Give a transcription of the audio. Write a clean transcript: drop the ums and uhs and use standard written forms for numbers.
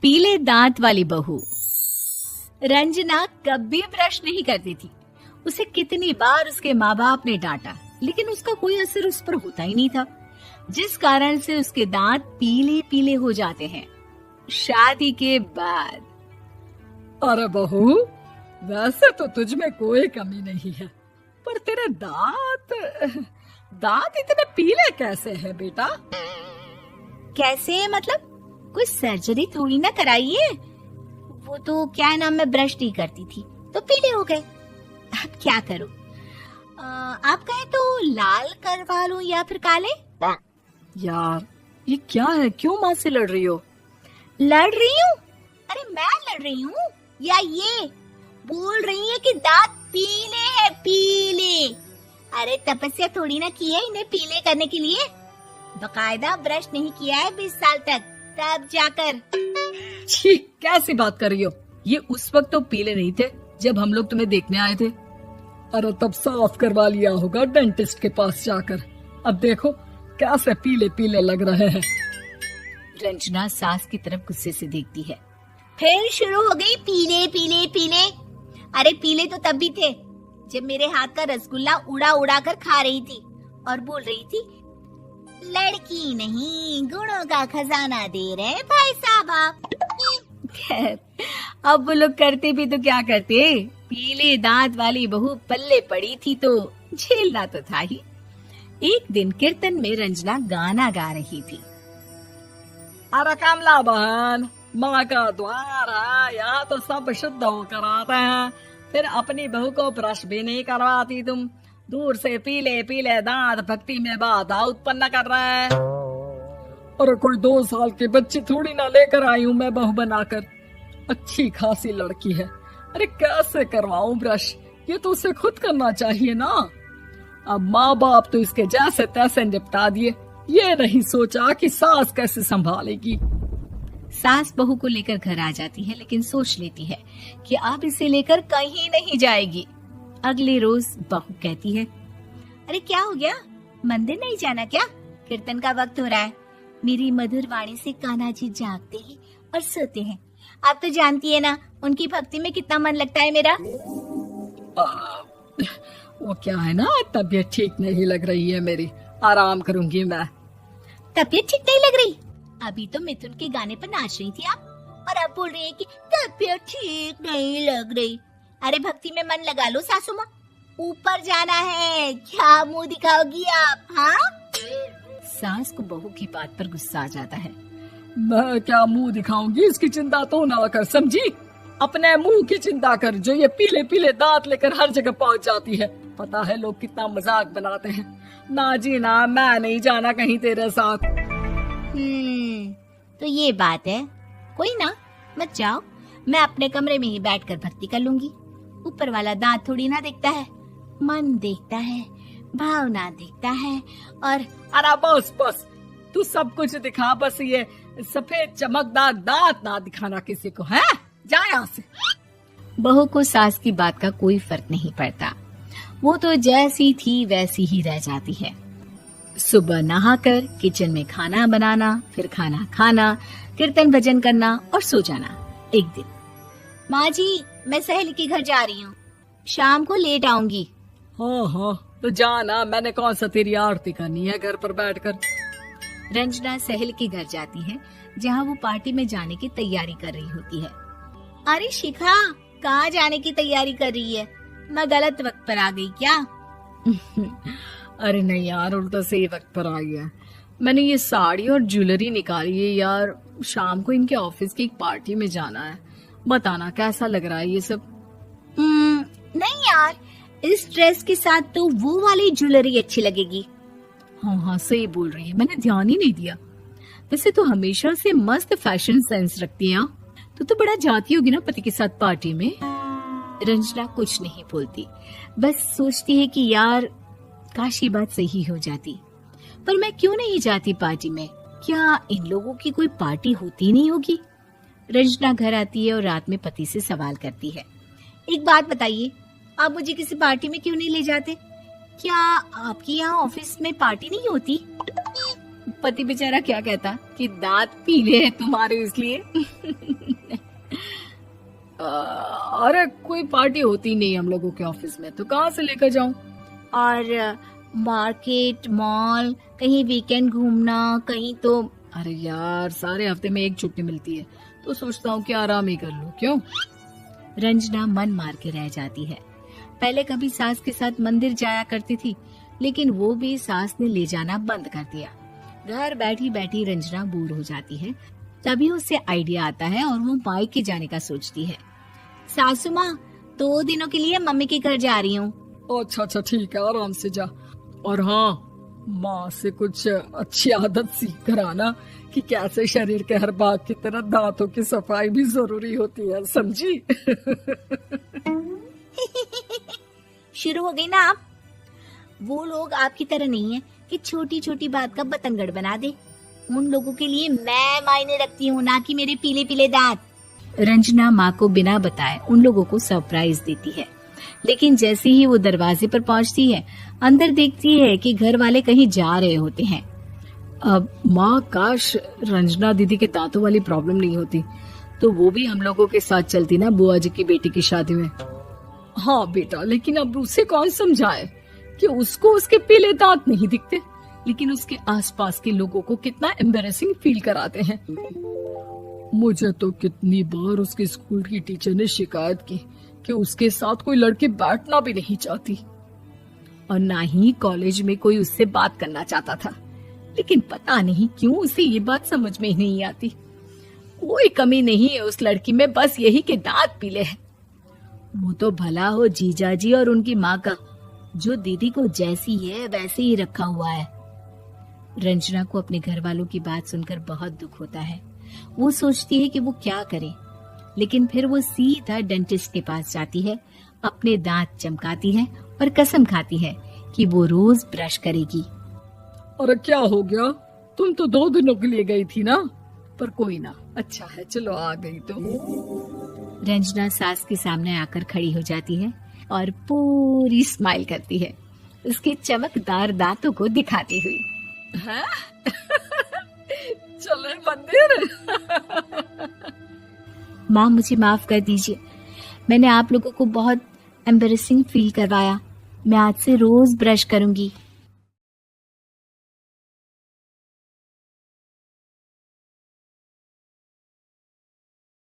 पीले दांत वाली बहू। रंजना कभी ब्रश नहीं करती थी। उसे कितनी बार उसके माँ बाप ने डांटा, लेकिन उसका कोई असर उस पर होता ही नहीं था, जिस कारण से उसके दांत पीले पीले हो जाते हैं। शादी के बाद। अरे बहू, वैसे तो तुझ में कोई कमी नहीं है, पर तेरे दांत इतने पीले कैसे हैं बेटा? कैसे मतलब? कोई सर्जरी थोड़ी ना कराई है। वो तो क्या नाम, मैं ब्रश नहीं करती थी तो पीले हो गए। अब क्या करूं? आप कहें तो लाल करवा लूं या फिर काले? यार ये क्या है, क्यों माँ से लड़ रही हो? लड़ रही हूँ? अरे मैं लड़ रही हूँ या ये बोल रही है कि दांत पीले हैं, पीले। अरे तपस्या थोड़ी ना की है इन्हें पीले करने के लिए। बकायदा ब्रश नहीं किया है 20 साल तक, तब जाकर। छी, कैसी बात कर रही हो? ये उस वक्त तो पीले नहीं थे जब हम लोग तुम्हें देखने आए थे। अरे तब साफ करवा लिया होगा डेंटिस्ट के पास जाकर। अब देखो कैसे पीले पीले लग रहे हैं। रंजना सास की तरफ गुस्से से देखती है। फिर शुरू हो गई पीले पीले पीले। अरे पीले तो तब भी थे जब मेरे हाथ का रसगुल्ला उड़ा उड़ा कर खा रही थी और बोल रही थी, लड़की नहीं गुणों का खजाना दे रहे भाई साहब आप। खैर, अब वो लोग करते भी तो क्या करते, पीले दांत वाली बहू पल्ले पड़ी थी तो झेलना तो था ही। एक दिन कीर्तन में रंजना गाना गा रही थी। अरे कमला बहन, माँ का द्वार है, यहाँ तो सब शुद्ध होकर आते हैं, फिर अपनी बहू को ब्रश भी नहीं करवाती तुम। दूर से पीले पीले दांत भक्ति में बाधा उत्पन्न कर रहे हैं। अरे कोई 2 साल के बच्चे थोड़ी ना लेकर आई हूँ मैं बहू बनाकर। अच्छी खासी लड़की है, अरे कैसे करवाऊं ब्रश? ये तो उसे खुद करना चाहिए ना। अब माँ बाप तो इसके जैसे तैसे निपटा दिए, ये नहीं सोचा कि सास कैसे संभालेगी। सास बहू को लेकर घर आ जाती है, लेकिन सोच लेती है कि अब इसे लेकर कहीं नहीं जाएगी। अगले रोज बहू कहती है, अरे क्या हो गया, मंदिर नहीं जाना क्या? कीर्तन का वक्त हो रहा है। मेरी मधुर वाणी से कान्हा जी जागते हैं और सोते हैं। आप तो जानती है ना उनकी भक्ति में कितना मन लगता है मेरा। वो क्या है ना, तबीयत ठीक नहीं लग रही है मेरी, आराम करूंगी मैं। तबीयत ठीक नहीं लग रही? अभी तो मिथुन के गाने पर नाच रही थी आप, और अब बोल रही है कि तबीयत ठीक नहीं लग रही। अरे भक्ति में मन लगा लो सासू माँ, ऊपर जाना है, क्या मुंह दिखाओगी आप? हाँ? सास को बहू की बात पर गुस्सा आ जाता है। मैं क्या मुंह दिखाऊंगी, इसकी चिंता तो ना कर, समझी? अपने मुंह की चिंता कर, जो ये पीले पीले दांत लेकर हर जगह पहुंच जाती है। पता है लोग कितना मजाक बनाते हैं। ना जी ना, मैं नहीं जाना कहीं तेरे साथ। तो ये बात है। कोई ना, मत जाओ, मैं अपने कमरे में ही बैठकर भक्ति कर लूंगी। ऊपर वाला दांत थोड़ी ना देखता है, मन देखता है, भावना देखता है। और अरे बस बस, तू सब कुछ दिखा, बस ये सफेद चमकदार दांत ना दिखाना किसी को, है? जा यहाँ से। बहू को सास की बात का कोई फर्क नहीं पड़ता, वो तो जैसी थी वैसी ही रह जाती है। सुबह नहाकर किचन में खाना बनाना, फिर खाना खाना, कीर्तन भजन करना और सो जाना। एक दिन, माँ जी मैं सहेली के घर जा रही हूँ, शाम को लेट आऊंगी। हाँ, तो जाना, मैंने कौन सा तेरी आरती करनी है घर पर बैठकर। रंजना सहेली के घर जाती है, जहाँ वो पार्टी में जाने की तैयारी कर रही होती है। अरे शिखा, कहाँ जाने की तैयारी कर रही है? मैं गलत वक्त पर आ गई क्या? अरे नहीं यार, उल्टा सही वक्त पर आई है। मैंने ये साड़ी और ज्वेलरी निकाली है यार, शाम को इनके ऑफिस की एक पार्टी में जाना है। बताना कैसा लग रहा है ये सब? नहीं यार, इस ड्रेस के साथ तो वो वाली ज्वेलरी अच्छी लगेगी। हाँ, सही बोल रही है, मैंने ध्यान ही नहीं दिया। वैसे तो हमेशा से मस्त फैशन सेंस रखती है। तो बड़ा जाती होगी ना पति के साथ पार्टी में। रंजना कुछ नहीं बोलती, बस सोचती है कि यार काश ये बात सही हो जाती, पर मैं क्यों नहीं जाती पार्टी में? क्या इन लोगों की कोई पार्टी होती नहीं होगी? रंजना घर आती है और रात में पति से सवाल करती है, एक बात बताइए, आप मुझे किसी पार्टी में क्यों नहीं ले जाते? क्या आपके यहाँ ऑफिस में पार्टी नहीं होती? पति बेचारा क्या कहता कि दांत पीले हैं तुम्हारे इसलिए। अरे कोई पार्टी होती नहीं हम लोगों के ऑफिस में, तो कहाँ से लेकर जाऊं? और मार्केट, मॉल, कहीं वीकेंड घूमना, कहीं तो। अरे यार सारे हफ्ते में एक छुट्टी मिलती है, तो सोचता हूँ कि आराम ही कर लूं। क्यों? रंजना मन मार के रह जाती है। पहले कभी सास के साथ मंदिर जाया करती थी, लेकिन वो भी सास ने ले जाना बंद कर दिया। घर बैठी बैठी रंजना बोर हो जाती है। तभी उसे आइडिया आता है और वो मायके जाने का सोचती है। सासू माँ, 2 दिनों के लिए मम्मी के घर जा रही हूँ। अच्छा अच्छा ठीक है, आराम से जा। और हाँ, माँ से कुछ अच्छी आदत सीख कर आना कि कैसे शरीर के हर भाग की तरह दांतों की सफाई भी जरूरी होती है, समझी? शुरू हो गई ना आप। वो लोग आपकी तरह नहीं है कि छोटी छोटी बात का बतंगड़ बना दे। उन लोगों के लिए मैं मायने रखती हूँ, ना कि मेरे पीले पीले दांत। रंजना माँ को बिना बताए उन लोगों को सरप्राइज देती है, लेकिन जैसे ही वो दरवाजे पर पहुंचती है, अंदर देखती है कि घर वाले कहीं जा रहे होते हैं। अब माँ, काश रंजना दीदी के दांतों वाली प्रॉब्लम नहीं होती, तो वो भी हम लोगों के साथ चलती ना बुआ जी की बेटी की शादी में। हाँ बेटा, लेकिन अब उसे कौन समझाए कि उसको उसके पीले दांत नहीं दिखते, लेकिन उसके आसपास के लोगों को कितना एम्बैरेसिंग फील कराते हैं। मुझे तो कितनी बार उसके स्कूल की टीचर ने शिकायत की कि उसके साथ कोई लड़की बैठना भी नहीं चाहती, और ना ही कॉलेज में कोई उससे बात करना चाहता था। लेकिन पता नहीं क्यों उसे ये बात समझ में ही नहीं आती। कोई कमी नहीं है उस लड़की में, बस यही कि दांत पीले हैं। वो तो भला हो जीजा जी और उनकी माँ का, जो दीदी को जैसी है वैसे ही रखा हुआ है। रंजना को अपने घर वालों की बात सुनकर बहुत दुख होता है। वो सोचती है कि वो क्या करे, लेकिन फिर वो सीधा डेंटिस्ट के पास जाती है, अपने दांत चमकाती है और कसम खाती है कि वो रोज ब्रश करेगी। अरे क्या हो गया? तुम तो 2 दिनों के लिए गई थी ना, पर कोई ना, अच्छा है, चलो आ गई तो। रंजना सास के सामने आकर खड़ी हो जाती है और पूरी स्माइल करती है, उसके चमकदार दांतों को दिखाती हुई। हैं? चले मंदिर? माँ, मुझे माफ कर दीजिए, मैंने आप लोगों को बहुत एम्बैरेसिंग फील करवाया। मैं आज से रोज ब्रश करूंगी।